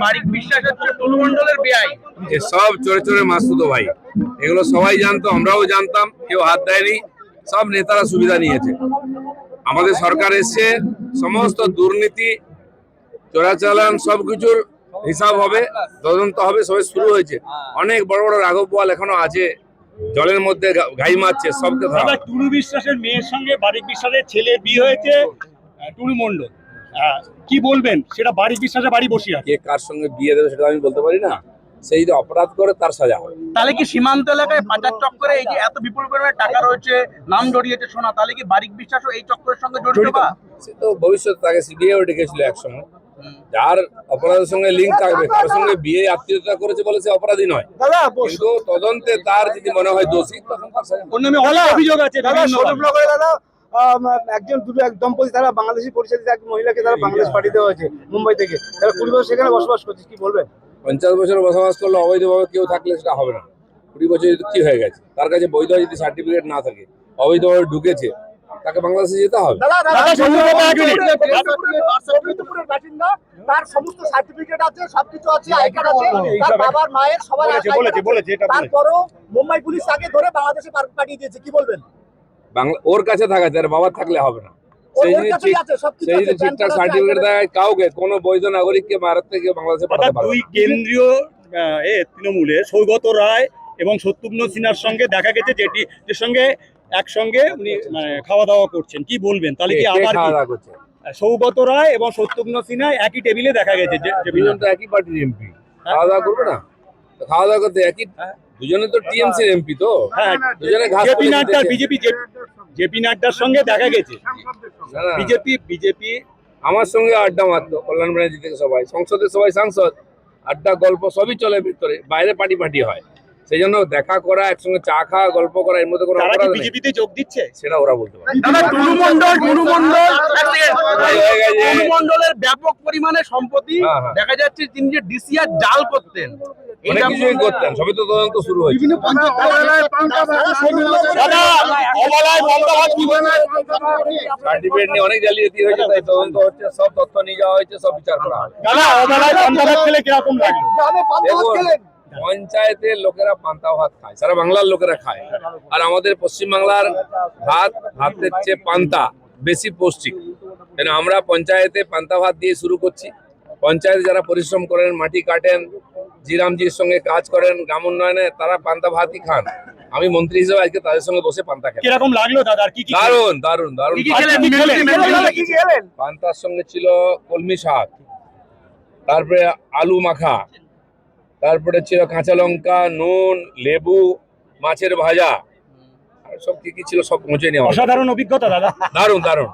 বারিক বিশ্বাস হচ্ছে টুলু মণ্ডলের বেআই। সব চোরে চোরে মাসুদ ভাই, এগুলো সবাই জানতো, আমরাও জানতাম, কেউ হাত দেয়নি। সব নেতারা সুবিধা নিয়েছে। আমাদের সরকার এসছে, সমস্ত দুর্নীতি চোরাচালান সবকিছুর হিসাব হবে, তদন্ত হবে, সবে শুরু হয়েছে। অনেক বড় বড় রাঘব বোয়াল এখনো আছে, জলের মধ্যে ঘাই মারছে, সবকে ধরা। টুলু বিশ্বাসের মেয়ের সঙ্গে বারিক বিশ্বাসের ছেলের বিয়ে হয়েছে, টুলু মণ্ডল। কি বলবেন? সেটা বারিক বিশ্বাসের বাড়ি বসিয়া কে কার সঙ্গে বিয়ে দেবে সেটা আমি বলতে পারি না। সেই যে অপরাধ করে তার সাজা হয়। তাহলে কি সীমান্ত এলাকায় পাচার চক্করে এই যে এত বিপুল পরিমাণে টাকা রয়েছে, নাম জড়িয়েছে সোনা, তাহলে কি বারিক বিশ্বাসও এই চক্করের সঙ্গে জড়িত? বা সে তো ভবিষ্যৎ, তাকে সিবিআইও ডেকেছিল একসময়। যার অপরাধের সঙ্গে লিঙ্ক থাকবে, কারোর সঙ্গে বিয়ে আত্মীয়তা করেছে বলে সে অপরাধী নয়, কিন্তু তদন্তে তার যদি মনে হয় দোষী তখন তার সাজা। অভিযোগ আছে একজন দুটো এক দম্পতি তারা বাংলাদেশি পরিচয় এক মহিলাকে তারা বাংলাদেশ পাঠিয়ে দেওয়া হয়েছে মুম্বাই থেকে। তারা 20 বছর সেখানে বসবাস করছে, কি বলবেন? 50 বছর বসবাস করলে অবৈধভাবে কেউ থাকলে সেটা হবে না। 20 বছর যদি কি হয়ে গেছে, তার কাছে বৈধ যদি সার্টিফিকেট না থাকে, অবৈধভাবে ঢুকেছে, তাকে বাংলাদেশে যেতে হবে। তার সমস্ত সার্টিফিকেট আছে, সবকিছু আছে, আই কার্ড আছে, তার বাবার মায়ের সবার বলেছে। তারপরও মুম্বাই পুলিশ তাকে ধরে বাংলাদেশে পাঠিয়ে দিয়েছে, কি বলবেন? ওর কাছে থাকা যায়, বাবার থাকলে হবে না। সেই যদি ঠিকঠাক সার্টিফিকেট দেয় কাউকে, কোনো বৈধ নাগরিককে ভারত থেকে বাংলাদেশে পাঠাতে পারবে। দুই কেন্দ্রীয় তৃণমূলে সৌগত রায় এবং শত্রুঘ্ন সিনহার সঙ্গে দেখা গেছে, যে সঙ্গে একসঙ্গে উনি খাওয়া দাওয়া করছেন, কি বলবেন? তাহলে কি আবার খাওয়া দাওয়া করছে? সৌগত রায় এবং শত্রুঘ্ন সিনহা একই টেবিলে দেখা গেছে, দুজন তো একই পার্টির এমপি, খাওয়া দাওয়া করবে না? খাওয়া দাওয়া করতে একই, দুজনে তো টিএমসির এমপি, তো দুজনে ঘাস জেপি নাড্ডা জেপি নাড্ডার সঙ্গে দেখা গেছে। বিজেপি আমার সঙ্গে আড্ডা মারতো, কল্যাণ ব্যানার্জি থেকে সবাই, সংসদের সবাই সাংসদ, আড্ডা গল্প সবই চলে ভিতরে, বাইরে পার্টি হয়। সেই জন্য দেখা করা, একসঙ্গে চা খাওয়া, গল্প করা, এর মধ্যে কোনো অপরাধ নেই। বিজেপিতে যোগ দিচ্ছে সেটা ওরা বলতে পারে। টুলু মণ্ডলের ব্যাপক পরিমাণে সম্পত্তি দেখা যাচ্ছে, তিনি যে ডিসিআর জাল করতেন, অনেক কিছুই করতেন, সবই তো তদন্ত শুরু হয়েছে। সার্টিফিকেট নিয়ে অনেক জালিয়াতি হয়েছে, তাই তদন্ত হচ্ছে, সব তথ্য নিয়ে যাওয়া হয়েছে, সব বিচার করা হবে। পঞ্চায়েতের লোকেরা পান্তা ভাত খায়, সারা বাংলার লোকেরা খায়, আর আমাদের পশ্চিমবাংলার ভাতের চেয়ে পান্তা বেশি পৌষ্টিক। কেন আমরা পঞ্চায়েতে পান্তা ভাত দিয়ে শুরু করছি। পঞ্চায়েতে যারা পরিশ্রম করেন, মাটি কাটেন, জিরামজির সঙ্গে কাজ করেন, গ্রাম উন্নয়নে, তারা পান্তা ভাতই খান। আমি মন্ত্রী হিসেবে আজকে তাদের সঙ্গে বসে পান্তা খাই। কিরকম লাগলো দাদা? দারুন দারুন দারুন। পান্তার সঙ্গে ছিল কলমি শাক, তারপরে আলু মাখা, তারপরে ছিল কাঁচা লঙ্কা, নুন, লেবু, মাছের ভাজা, আর সব কি কি ছিল সব পৌঁছে নেওয়া। অসাধারণ অভিজ্ঞতা দাদা, দারুন দারুন।